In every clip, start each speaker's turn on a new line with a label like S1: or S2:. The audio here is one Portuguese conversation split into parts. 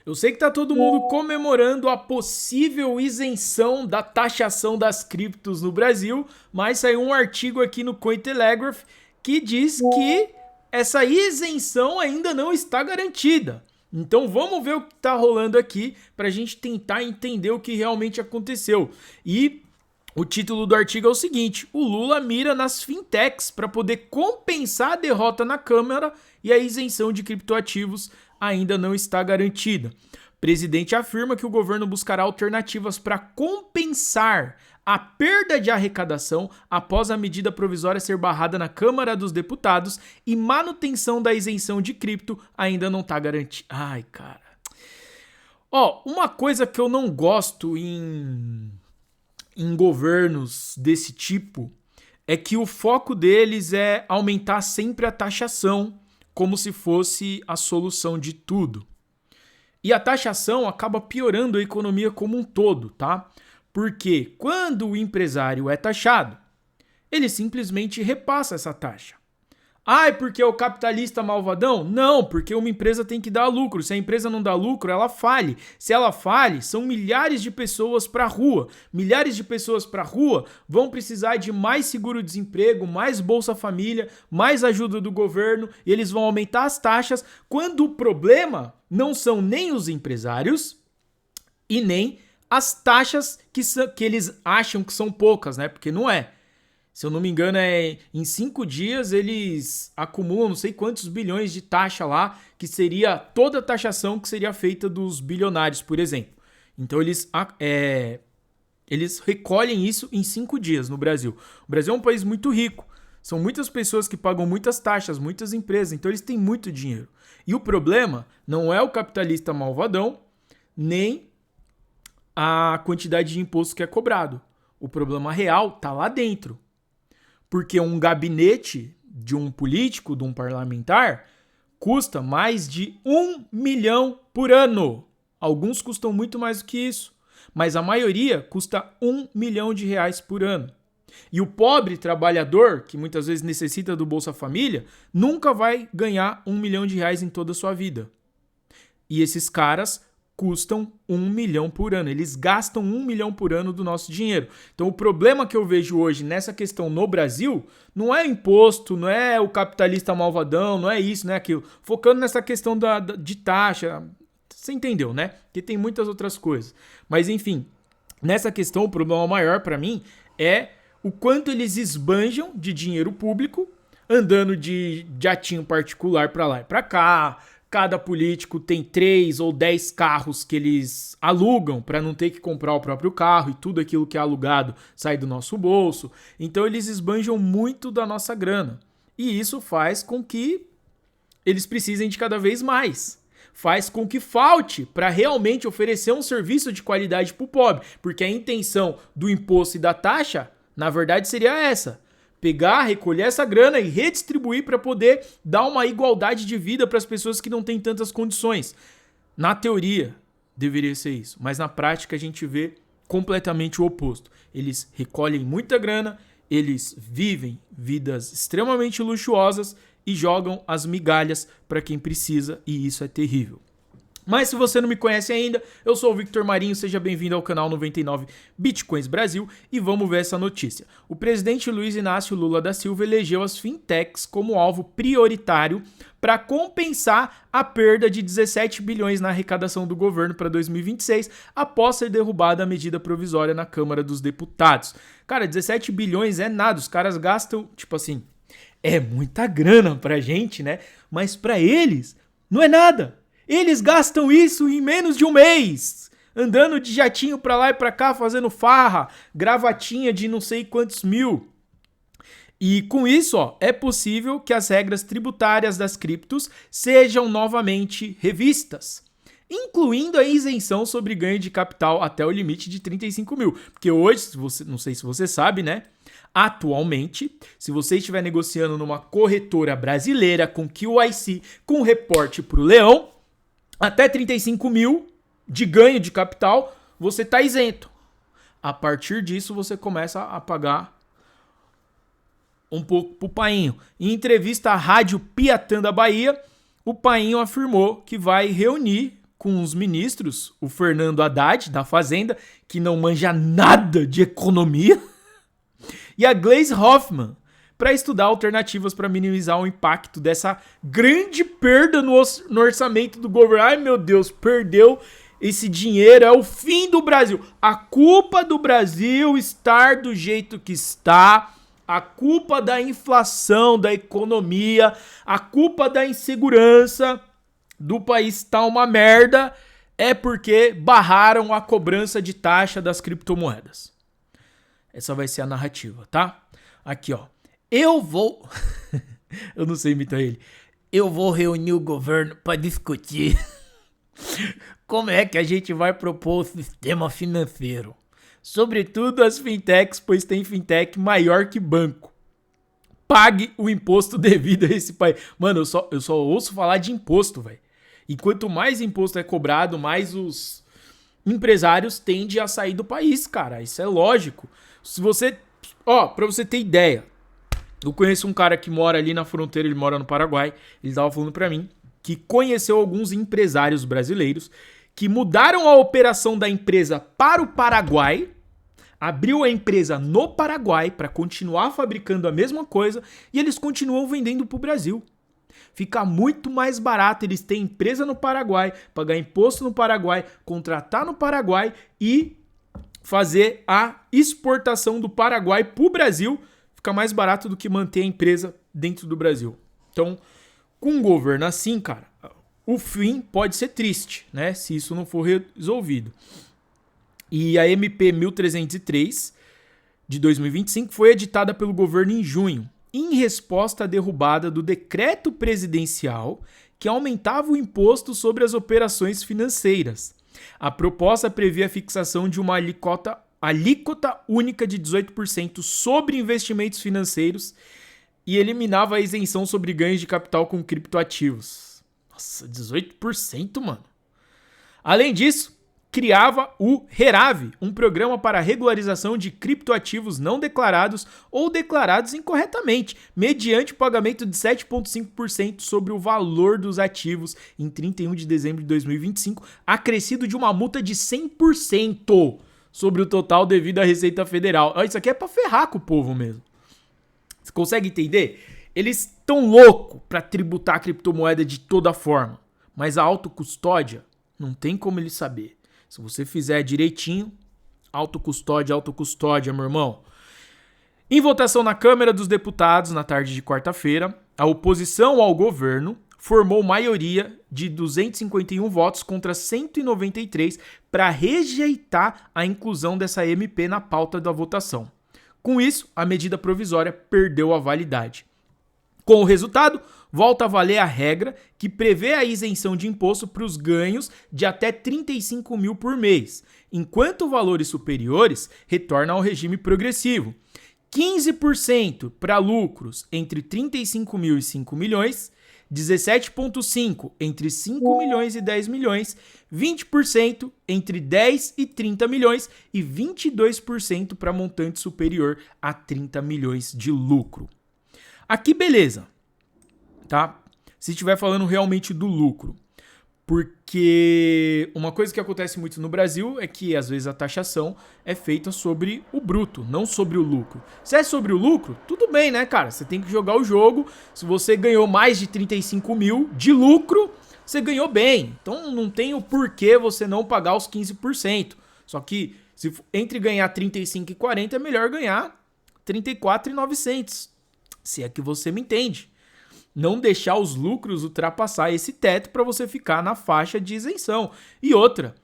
S1: Eu sei que tá todo mundo comemorando a possível isenção da taxação das criptos no Brasil, mas saiu um artigo aqui no Cointelegraph que diz que essa isenção ainda não está garantida. Então vamos ver o que está rolando aqui para a gente tentar entender o que realmente aconteceu. E o título do artigo é o seguinte: o Lula mira nas fintechs para poder compensar a derrota na Câmara e a isenção de criptoativos ainda não está garantida. O presidente afirma que o governo buscará alternativas para compensar a perda de arrecadação após a medida provisória ser barrada na Câmara dos Deputados e manutenção da isenção de cripto ainda não está garantida. Ai, cara. Uma coisa que eu não gosto em governos desse tipo é que o foco deles é aumentar sempre a taxação, como se fosse a solução de tudo. E a taxação acaba piorando a economia como um todo, tá? Porque quando o empresário é taxado, ele simplesmente repassa essa taxa. Ah, é porque é o capitalista malvadão? Não, porque uma empresa tem que dar lucro. Se a empresa não dá lucro, ela fale. Se ela fale, são milhares de pessoas para a rua. Milhares de pessoas para a rua vão precisar de mais seguro-desemprego, mais Bolsa Família, mais ajuda do governo, e eles vão aumentar as taxas, quando o problema não são nem os empresários e nem as taxas que eles acham que são poucas, né? Porque não é. Se eu não me engano, em 5 dias eles acumulam não sei quantos bilhões de taxa lá, que seria toda a taxação que seria feita dos bilionários, por exemplo. Então eles recolhem isso em 5 dias no Brasil. O Brasil é um país muito rico. São muitas pessoas que pagam muitas taxas, muitas empresas, então eles têm muito dinheiro. E o problema não é o capitalista malvadão, nem a quantidade de imposto que é cobrado. O problema real está lá dentro. Porque um gabinete de um político, de um parlamentar, custa mais de 1 milhão por ano. Alguns custam muito mais do que isso, mas a maioria custa 1 milhão de reais por ano. E o pobre trabalhador, que muitas vezes necessita do Bolsa Família, nunca vai ganhar 1 milhão de reais em toda a sua vida. E esses caras custam 1 milhão por ano. Eles gastam 1 milhão por ano do nosso dinheiro. Então o problema que eu vejo hoje nessa questão no Brasil não é imposto, não é o capitalista malvadão, não é isso, não é aquilo. Focando nessa questão de taxa, você entendeu, né? Porque tem muitas outras coisas. Mas enfim, nessa questão o problema maior para mim é o quanto eles esbanjam de dinheiro público, andando de jatinho particular para lá e para cá. Cada político tem 3 ou 10 carros que eles alugam para não ter que comprar o próprio carro, e tudo aquilo que é alugado sai do nosso bolso. Então eles esbanjam muito da nossa grana. E isso faz com que eles precisem de cada vez mais. Faz com que falte para realmente oferecer um serviço de qualidade para o pobre. Porque a intenção do imposto e da taxa, na verdade, seria essa: pegar, recolher essa grana e redistribuir para poder dar uma igualdade de vida para as pessoas que não têm tantas condições. Na teoria, deveria ser isso, mas na prática a gente vê completamente o oposto. Eles recolhem muita grana, eles vivem vidas extremamente luxuosas e jogam as migalhas para quem precisa, e isso é terrível. Mas se você não me conhece ainda, eu sou o Victor Marinho, seja bem-vindo ao canal 99 Bitcoins Brasil e vamos ver essa notícia. O presidente Luiz Inácio Lula da Silva elegeu as fintechs como alvo prioritário para compensar a perda de 17 bilhões na arrecadação do governo para 2026, após ser derrubada a medida provisória na Câmara dos Deputados. Cara, 17 bilhões é nada, os caras gastam, tipo assim, é muita grana pra gente, né? Mas pra eles, não é nada. Eles gastam isso em menos de um mês, andando de jatinho pra lá e pra cá, fazendo farra, gravatinha de não sei quantos mil. E com isso, é possível que as regras tributárias das criptos sejam novamente revistas, incluindo a isenção sobre ganho de capital até o limite de 35 mil. Porque hoje, não sei se você sabe, né? Atualmente, se você estiver negociando numa corretora brasileira com QIC, com reporte pro leão, até 35 mil de ganho de capital, você está isento. A partir disso, você começa a pagar um pouco pro Painho. Em entrevista à Rádio Piatã da Bahia, o Painho afirmou que vai reunir com os ministros, o Fernando Haddad, da Fazenda, que não manja nada de economia, e a Gleisi Hoffmann, para estudar alternativas para minimizar o impacto dessa grande perda no orçamento do governo. Ai, meu Deus, perdeu esse dinheiro, é o fim do Brasil. A culpa do Brasil estar do jeito que está, a culpa da inflação, da economia, a culpa da insegurança do país estar uma merda é porque barraram a cobrança de taxa das criptomoedas. Essa vai ser a narrativa, tá? Aqui, ó. Eu vou... Eu não sei imitar ele. Eu vou reunir o governo para discutir como é que a gente vai propor o sistema financeiro. Sobretudo as fintechs, pois tem fintech maior que banco. Pague o imposto devido a esse país. Mano, eu só ouço falar de imposto, velho. E quanto mais imposto é cobrado, mais os empresários tendem a sair do país, cara. Isso é lógico. Se você... Ó, pra você ter ideia, eu conheço um cara que mora ali na fronteira, ele mora no Paraguai, ele tava falando pra mim que conheceu alguns empresários brasileiros que mudaram a operação da empresa para o Paraguai, abriu a empresa no Paraguai para continuar fabricando a mesma coisa e eles continuam vendendo pro Brasil. Fica muito mais barato eles terem empresa no Paraguai, pagar imposto no Paraguai, contratar no Paraguai e fazer a exportação do Paraguai pro Brasil. Fica mais barato do que manter a empresa dentro do Brasil. Então, com um governo assim, cara, o fim pode ser triste, né? Se isso não for resolvido. E a MP 1303 de 2025 foi editada pelo governo em junho, em resposta à derrubada do decreto presidencial que aumentava o imposto sobre as operações financeiras. A proposta previa a fixação de uma alíquota única de 18% sobre investimentos financeiros e eliminava a isenção sobre ganhos de capital com criptoativos. Nossa, 18%, mano. Além disso, criava o RERAV, um programa para regularização de criptoativos não declarados ou declarados incorretamente, mediante o pagamento de 7,5% sobre o valor dos ativos em 31 de dezembro de 2025, acrescido de uma multa de 100% sobre o total devido à Receita Federal. Isso aqui é pra ferrar com o povo mesmo. Você consegue entender? Eles estão loucos para tributar a criptomoeda de toda forma, mas a autocustódia não tem como ele saber. Se você fizer direitinho, autocustódia, meu irmão. Em votação na Câmara dos Deputados, na tarde de quarta-feira, a oposição ao governo formou maioria de 251 votos contra 193 para rejeitar a inclusão dessa MP na pauta da votação. Com isso, a medida provisória perdeu a validade. Com o resultado, volta a valer a regra que prevê a isenção de imposto para os ganhos de até 35 mil por mês, enquanto valores superiores retornam ao regime progressivo. 15% para lucros entre 35 mil e 5 milhões, 17,5% entre 5 milhões e 10 milhões, 20% entre 10 e 30 milhões e 22% para montante superior a 30 milhões de lucro. Aqui beleza, tá? Se estiver falando realmente do lucro. Porque uma coisa que acontece muito no Brasil é que às vezes a taxação é feita sobre o bruto, não sobre o lucro. Se é sobre o lucro, tudo bem, né, cara? Você tem que jogar o jogo. Se você ganhou mais de 35 mil de lucro, você ganhou bem. Então não tem o porquê você não pagar os 15%. Só que entre ganhar 35 e 40 é melhor ganhar 34.900. Se é que você me entende. Não deixar os lucros ultrapassar esse teto para você ficar na faixa de isenção. E outra,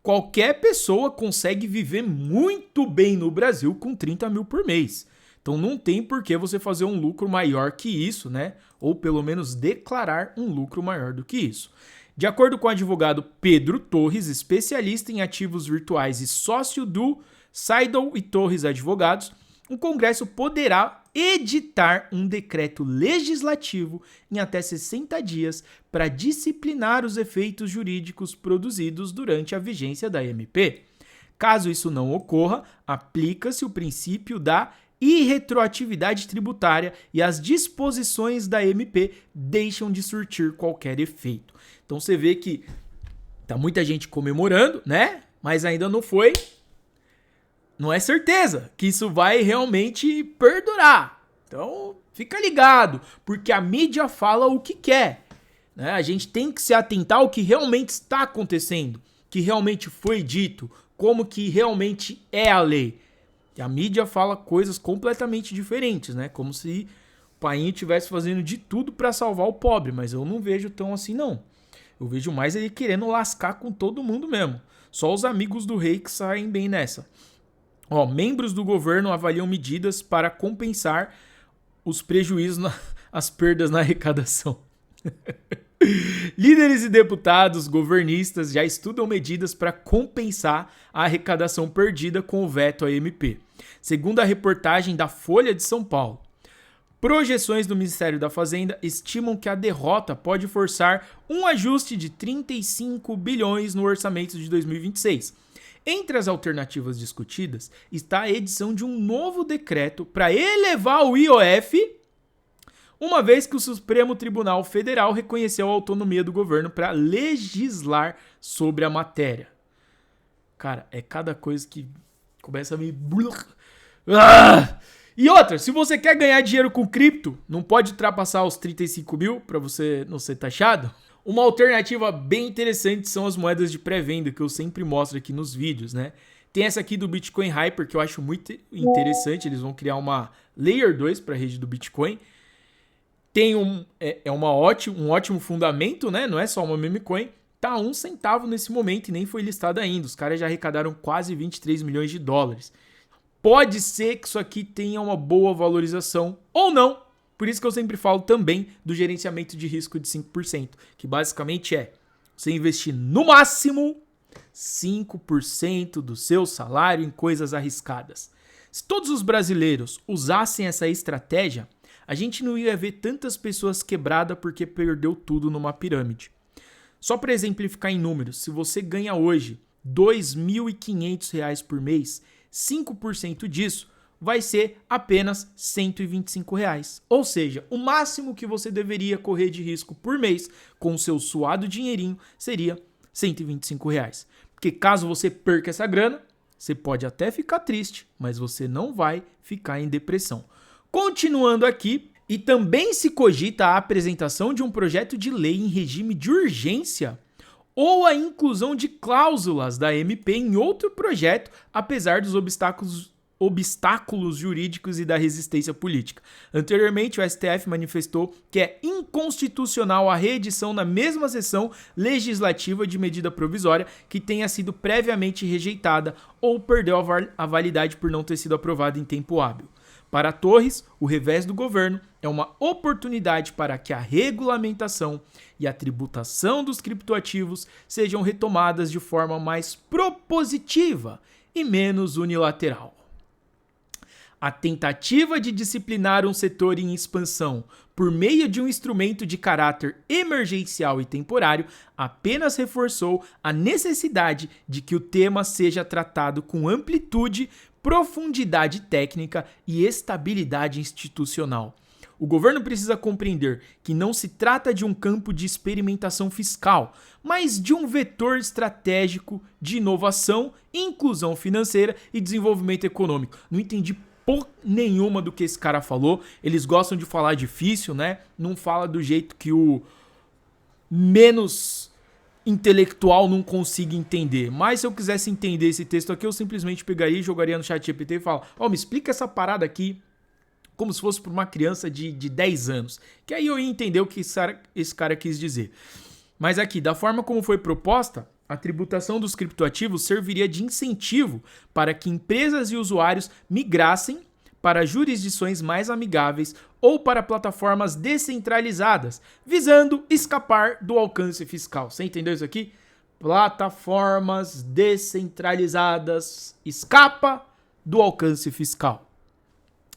S1: qualquer pessoa consegue viver muito bem no Brasil com 30 mil por mês. Então não tem por que você fazer um lucro maior que isso, né? Ou pelo menos declarar um lucro maior do que isso. De acordo com o advogado Pedro Torres, especialista em ativos virtuais e sócio do Seidel e Torres Advogados, o Congresso poderá editar um decreto legislativo em até 60 dias para disciplinar os efeitos jurídicos produzidos durante a vigência da MP. Caso isso não ocorra, aplica-se o princípio da irretroatividade tributária e as disposições da MP deixam de surtir qualquer efeito. Então você vê que Tá muita gente comemorando, né? Mas ainda não foi. Não é certeza que isso vai realmente perdurar. Então, fica ligado, porque a mídia fala o que quer, né? A gente tem que se atentar ao que realmente está acontecendo, que realmente foi dito, como que realmente é a lei. E a mídia fala coisas completamente diferentes, né? Como se o painho estivesse fazendo de tudo para salvar o pobre, mas eu não vejo tão assim, não. Eu vejo mais ele querendo lascar com todo mundo mesmo. Só os amigos do rei que saem bem nessa. Membros do governo avaliam medidas para compensar os prejuízos, as perdas na arrecadação. Líderes e deputados governistas já estudam medidas para compensar a arrecadação perdida com o veto à MP. Segundo a reportagem da Folha de São Paulo, projeções do Ministério da Fazenda estimam que a derrota pode forçar um ajuste de 35 bilhões no orçamento de 2026. Entre as alternativas discutidas está a edição de um novo decreto para elevar o IOF, uma vez que o Supremo Tribunal Federal reconheceu a autonomia do governo para legislar sobre a matéria. Cara, é cada coisa que começa a me... E outra, se você quer ganhar dinheiro com cripto, não pode ultrapassar os 35 mil para você não ser taxado? Uma alternativa bem interessante são as moedas de pré-venda, que eu sempre mostro aqui nos vídeos, né? Tem essa aqui do Bitcoin Hyper, que eu acho muito interessante. Eles vão criar uma Layer 2 para a rede do Bitcoin. Tem um ótimo fundamento, né? Não é só uma meme coin. Tá 1 centavo nesse momento e nem foi listado ainda. Os caras já arrecadaram quase 23 milhões de dólares. Pode ser que isso aqui tenha uma boa valorização ou não. Por isso que eu sempre falo também do gerenciamento de risco de 5%, que basicamente é você investir no máximo 5% do seu salário em coisas arriscadas. Se todos os brasileiros usassem essa estratégia, a gente não ia ver tantas pessoas quebradas porque perdeu tudo numa pirâmide. Só para exemplificar em números, se você ganha hoje R$ 2.500 por mês, 5% disso vai ser apenas R$ 125. Ou seja, o máximo que você deveria correr de risco por mês com o seu suado dinheirinho seria R$ 125. Porque caso você perca essa grana, você pode até ficar triste, mas você não vai ficar em depressão. Continuando aqui, e também se cogita a apresentação de um projeto de lei em regime de urgência ou a inclusão de cláusulas da MP em outro projeto, apesar dos obstáculos jurídicos e da resistência política. Anteriormente, o STF manifestou que é inconstitucional a reedição na mesma sessão legislativa de medida provisória que tenha sido previamente rejeitada ou perdeu a validade por não ter sido aprovada em tempo hábil. Para Torres, o revés do governo é uma oportunidade para que a regulamentação e a tributação dos criptoativos sejam retomadas de forma mais propositiva e menos unilateral. A tentativa de disciplinar um setor em expansão por meio de um instrumento de caráter emergencial e temporário apenas reforçou a necessidade de que o tema seja tratado com amplitude, profundidade técnica e estabilidade institucional. O governo precisa compreender que não se trata de um campo de experimentação fiscal, mas de um vetor estratégico de inovação, inclusão financeira e desenvolvimento econômico. Não entendi porra nenhuma do que esse cara falou. Eles gostam de falar difícil, né? Não fala do jeito que o menos intelectual não consiga entender. Mas se eu quisesse entender esse texto aqui, eu simplesmente pegaria e jogaria no chat GPT e falaria: me explica essa parada aqui como se fosse para uma criança de 10 anos. Que aí eu ia entender o que esse cara quis dizer. Mas aqui, da forma como foi proposta, a tributação dos criptoativos serviria de incentivo para que empresas e usuários migrassem para jurisdições mais amigáveis ou para plataformas descentralizadas, visando escapar do alcance fiscal. Você entendeu isso aqui? Plataformas descentralizadas escapa do alcance fiscal.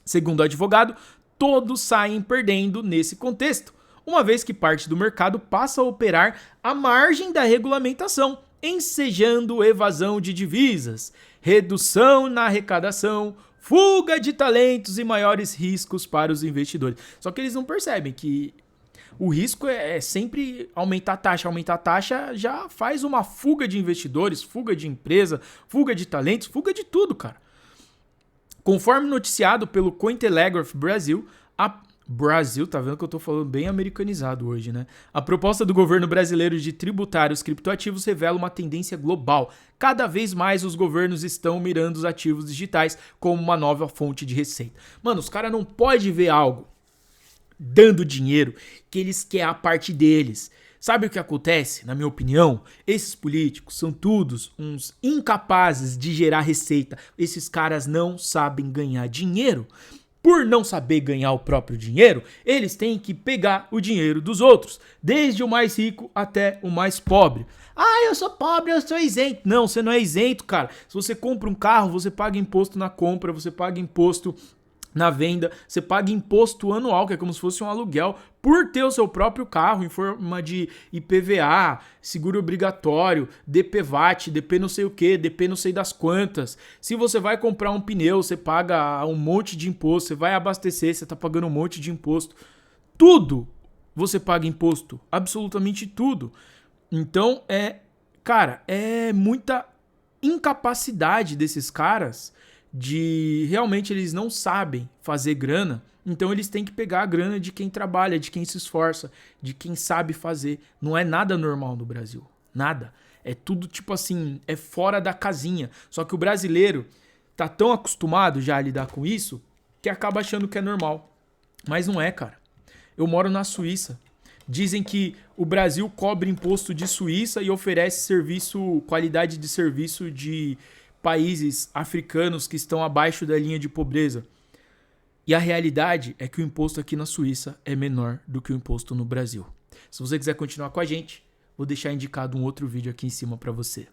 S1: Segundo o advogado, todos saem perdendo nesse contexto, uma vez que parte do mercado passa a operar à margem da regulamentação, ensejando evasão de divisas, redução na arrecadação, fuga de talentos e maiores riscos para os investidores. Só que eles não percebem que O risco é sempre aumentar a taxa. Aumentar a taxa já faz uma fuga de investidores, fuga de empresa, fuga de talentos, fuga de tudo, cara. Conforme noticiado pelo Cointelegraph Brasil, tá vendo que eu tô falando bem americanizado hoje, né? A proposta do governo brasileiro de tributar os criptoativos revela uma tendência global. Cada vez mais os governos estão mirando os ativos digitais como uma nova fonte de receita. Mano, os caras não podem ver algo dando dinheiro que eles querem a parte deles. Sabe o que acontece? Na minha opinião, esses políticos são todos uns incapazes de gerar receita. Esses caras não sabem ganhar dinheiro. Por não saber ganhar o próprio dinheiro, eles têm que pegar o dinheiro dos outros, desde o mais rico até o mais pobre. Ah, eu sou pobre, eu sou isento. Não, você não é isento, cara. Se você compra um carro, você paga imposto na compra, você paga imposto na venda, você paga imposto anual, que é como se fosse um aluguel, por ter o seu próprio carro em forma de IPVA, seguro obrigatório, DPVAT, DP não sei o que, DP não sei das quantas. Se você vai comprar um pneu, você paga um monte de imposto, você vai abastecer, você tá pagando um monte de imposto. Tudo você paga imposto, absolutamente tudo. Então, cara, é muita incapacidade desses caras de realmente eles não sabem fazer grana, então eles têm que pegar a grana de quem trabalha, de quem se esforça, de quem sabe fazer. Não é nada normal no Brasil, nada. É tudo tipo assim, é fora da casinha. Só que o brasileiro tá tão acostumado já a lidar com isso que acaba achando que é normal. Mas não é, cara. Eu moro na Suíça. Dizem que o Brasil cobra imposto de Suíça e oferece serviço, qualidade de serviço de países africanos que estão abaixo da linha de pobreza. E a realidade é que o imposto aqui na Suíça é menor do que o imposto no Brasil. Se você quiser continuar com a gente, vou deixar indicado um outro vídeo aqui em cima para você.